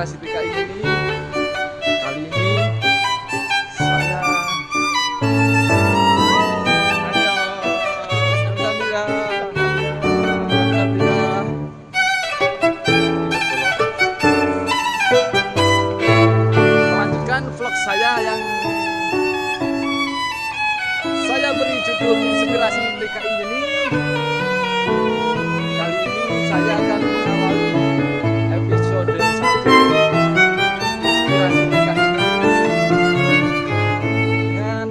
Inspirasi PKI ini kali ini saya melanjutkan vlog saya yang saya beri judul Inspirasi PKI ini. Kali ini saya akan mengawali episode 1 Inspirasi PKI dengan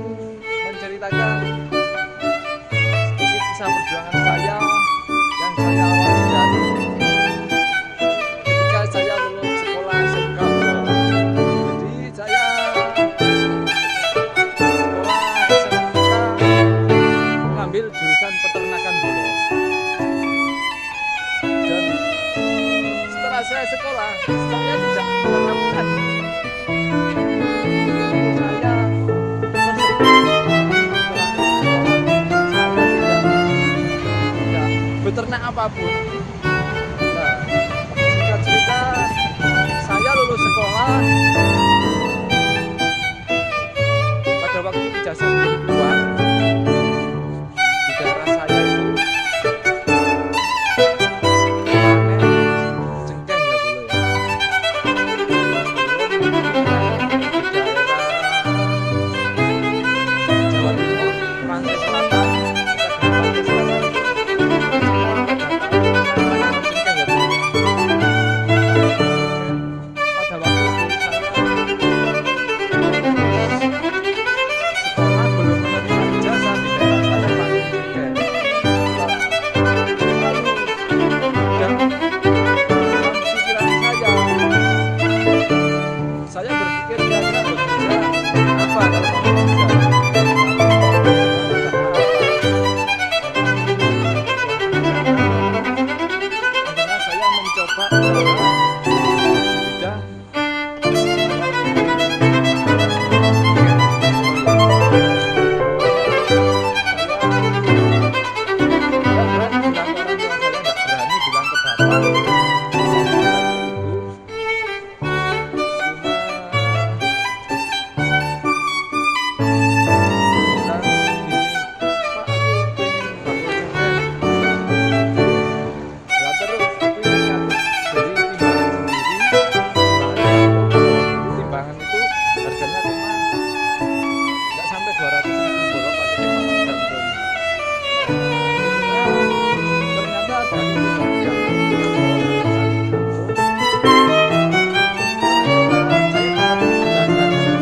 menceritakan sedikit kisah perjuangan saya yang saya awali dari ketika saya lulus sekolah SMK. Jadi saya sekolah SMK mengambil jurusan peternakan Bolo. Dan setelah saya sekolah, saya tidak menerapkan saya tidak beternak apapun. Nah, singkat cerita, saya lulus sekolah pada waktu ijazah keluar di daerah saya itu cengkeh ya boleh ya. Jawa Timur, Pantai Selatan, Pantai Selatan, cengkeh ya boleh. Pada waktu itu sekolah belum menerima ijazah di daerah saya paling cengkeh. Dan dalam pikiran saya berpikir kira-kira bekerja apa kalau mau bekerja. Akhirnya saya mencoba bidang berani bilang ke bapak, timbangan itu harganya cuma nggak sampai 200.000 bolok pakai timbangan gandum. Ternyata dari timbangan gandum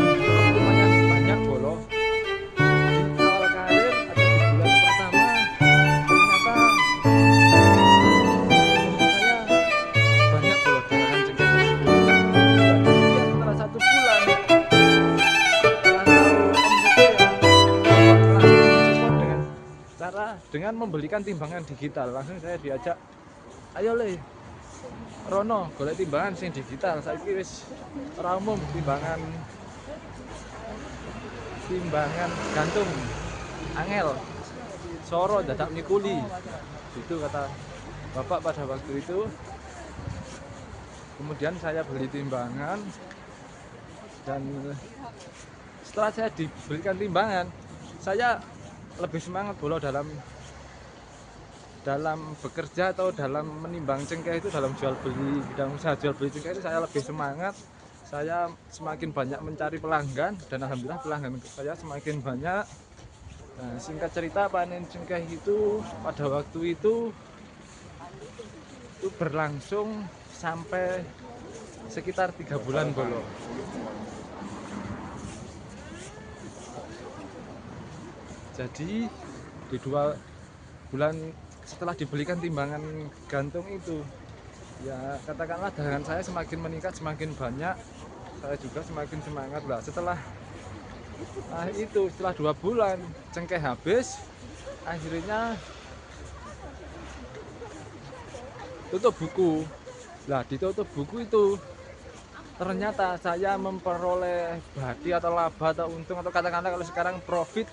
lumayan banyak bolok di awal karir atau di bulan pertama. Ternyata saya banyak bolok dagangan cengkeh tersebut. Kemudian setelah 1 bulan setelah tahu omsetnya ya, bapak langsung mensupport dengan membelikan timbangan digital. Langsung saya diajak, ayo le Rono golek timbangan sing digital, saiki wis ora umum timbangan gantung angel soro dadak mikuli, itu kata bapak pada waktu itu. Kemudian saya beli timbangan, dan setelah saya diberikan timbangan, saya lebih semangat Bolo dalam bekerja atau dalam menimbang cengkeh itu, dalam jual beli, bidang usaha jual beli cengkeh itu saya lebih semangat. Saya semakin banyak mencari pelanggan, dan alhamdulillah pelanggan saya semakin banyak. Nah, singkat cerita, panen cengkeh itu pada waktu itu berlangsung sampai sekitar 3 bulan Bolo. Jadi di 2 bulan setelah dibelikan timbangan gantung itu, ya katakanlah dagangan saya semakin meningkat, semakin banyak, saya juga semakin semangat lah. Setelah 2 bulan cengkeh habis, akhirnya tutup buku. Lah di tutup buku itu ternyata saya memperoleh badi atau laba atau untung, atau katakanlah kalau sekarang profit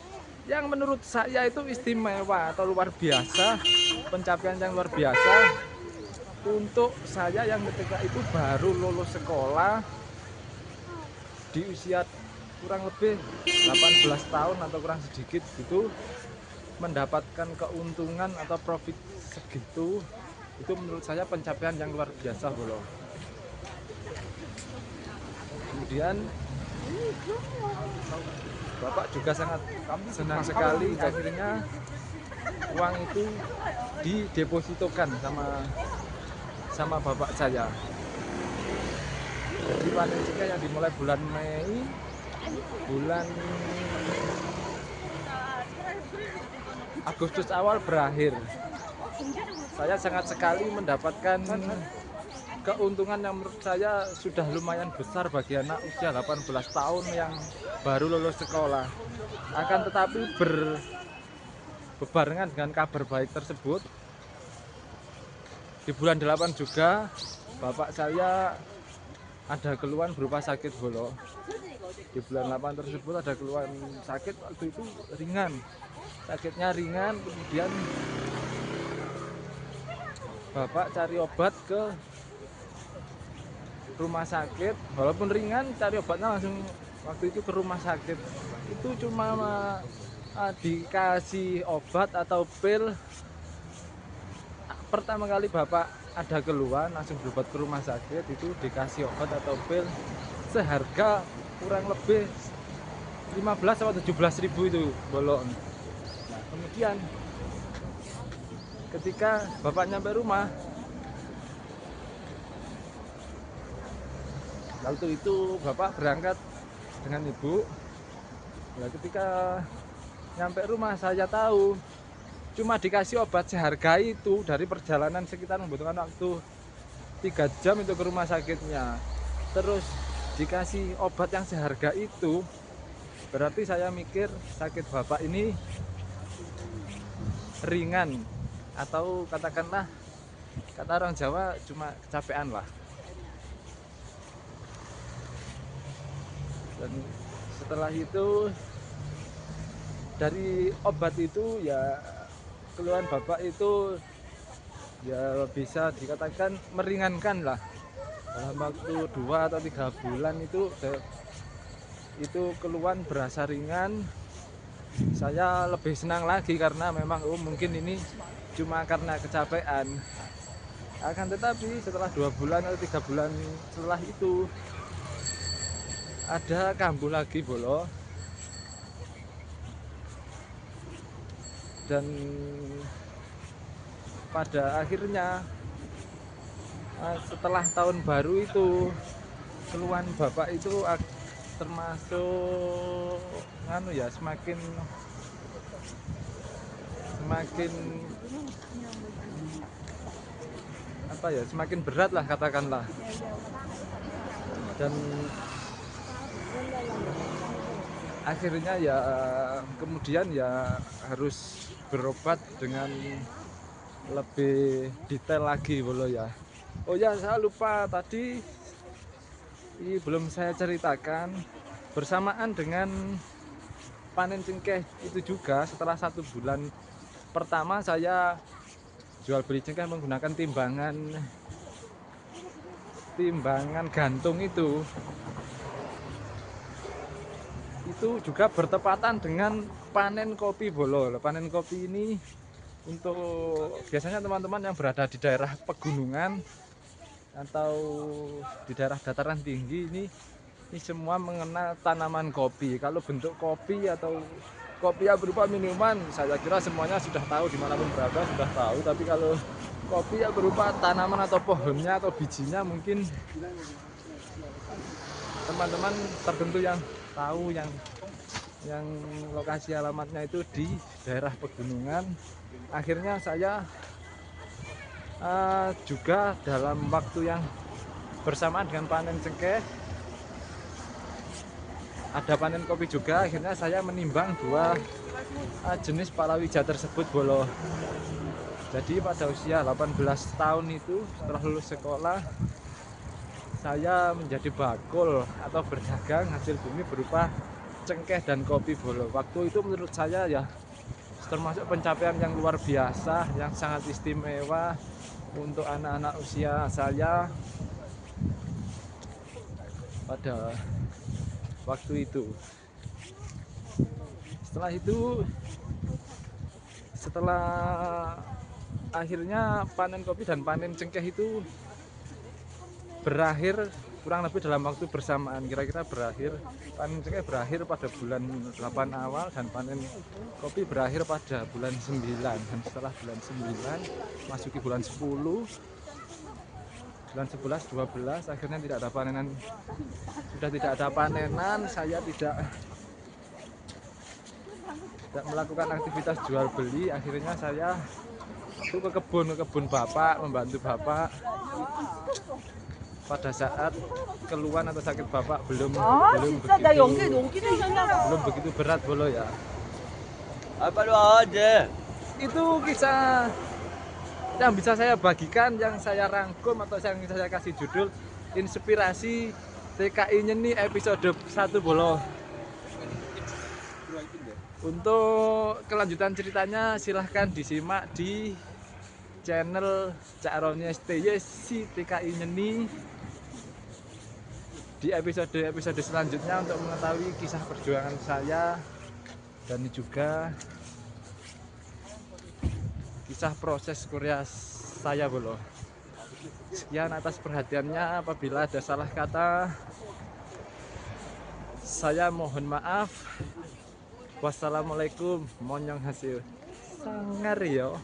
yang menurut saya itu istimewa atau luar biasa, pencapaian yang luar biasa. untuk saya yang ketika itu baru lulus sekolah di usia kurang lebih 18 tahun atau kurang sedikit gitu, mendapatkan keuntungan atau profit segitu, itu menurut saya pencapaian yang luar biasa bolo. Kemudian Bapak juga sangat senang sekali akhirnya uang itu didepositokan sama bapak saya. Jadi panen cengkeh yang dimulai bulan Mei, bulan Agustus awal berakhir. Saya sangat sekali mendapatkan keuntungan yang menurut saya sudah lumayan besar bagi anak usia 18 tahun yang baru lulus sekolah. Akan tetapi bebarengan dengan kabar baik tersebut, di bulan 8 juga bapak saya ada keluhan berupa sakit bolo. Di bulan 8 tersebut ada keluhan sakit, waktu itu ringan, sakitnya ringan. Kemudian bapak cari obat ke rumah sakit, walaupun ringan cari obatnya langsung waktu itu ke rumah sakit. Itu cuma dikasih obat atau pil. Pertama kali bapak ada keluhan langsung berobat ke rumah sakit, itu dikasih obat atau pil seharga kurang lebih 15 atau 17 ribu itu bolong. Nah, kemudian ketika bapak nyampe rumah, waktu itu bapak berangkat dengan ibu. Nah, ketika nyampe rumah saya tahu cuma dikasih obat seharga itu, dari perjalanan sekitar membutuhkan waktu 3 jam itu ke rumah sakitnya, terus dikasih obat yang seharga itu. Berarti saya mikir sakit bapak ini ringan, atau katakanlah kata orang Jawa cuma kecapean lah. Dan setelah itu dari obat itu ya keluhan bapak itu ya bisa dikatakan meringankan lah. Dalam waktu 2 atau 3 bulan itu keluhan berasa ringan. Saya lebih senang lagi karena memang mungkin ini cuma karena kecapean. Akan tetapi setelah 2 bulan atau 3 bulan setelah itu ada kambuh lagi bolo. Dan pada akhirnya setelah tahun baru itu keluhan bapak itu termasuk semakin semakin berat lah katakanlah. Dan akhirnya ya kemudian ya harus berobat dengan lebih detail lagi bolo ya. Oh ya, saya lupa tadi belum saya ceritakan, bersamaan dengan panen cengkeh itu juga setelah 1 bulan pertama saya jual beli cengkeh menggunakan timbangan gantung itu juga bertepatan dengan panen kopi bolo. Panen kopi ini untuk biasanya teman-teman yang berada di daerah pegunungan atau di daerah dataran tinggi ini semua mengenal tanaman kopi. Kalau bentuk kopi atau kopi yang berupa minuman, saya kira semuanya sudah tahu, dimanapun berada sudah tahu. Tapi kalau kopi yang berupa tanaman atau pohonnya atau bijinya, mungkin teman-teman tertentu yang tahu, yang lokasi alamatnya itu di daerah pegunungan. Akhirnya saya juga dalam waktu yang bersamaan dengan panen cengkeh, ada panen kopi juga. Akhirnya saya menimbang 2 jenis palawija tersebut bolo. Jadi pada usia 18 tahun itu setelah lulus sekolah, saya menjadi bakul atau berdagang hasil bumi berupa cengkeh dan kopi bolo. Waktu itu menurut saya ya termasuk pencapaian yang luar biasa, yang sangat istimewa, untuk anak-anak usia saya pada waktu itu. Setelah akhirnya panen kopi dan panen cengkeh itu berakhir kurang lebih dalam waktu bersamaan, kira-kira panen cengkeh berakhir pada bulan 8 awal dan panen kopi berakhir pada bulan 9. Dan setelah bulan 9 masuki bulan 10, bulan 11, 12 akhirnya tidak ada panenan. Sudah tidak ada panenan, saya tidak melakukan aktivitas jual beli. Akhirnya saya itu ke kebun bapak, membantu bapak pada saat keluhan atau sakit bapak belum begitu berat bolo ya. Apa lu aja? Itu kisah yang bisa saya bagikan, yang saya rangkum atau yang saya kasih judul Inspirasi TKI Nyeni episode 1 bolo. Untuk kelanjutan ceritanya silahkan disimak di channel Cak Roni STY si TKI Nyeni di episode selanjutnya untuk mengetahui kisah perjuangan saya dan juga kisah proses kuliah saya bolo. Sekian atas perhatiannya, apabila ada salah kata saya mohon maaf. Wassalamualaikum, monyong hasil sangar yo.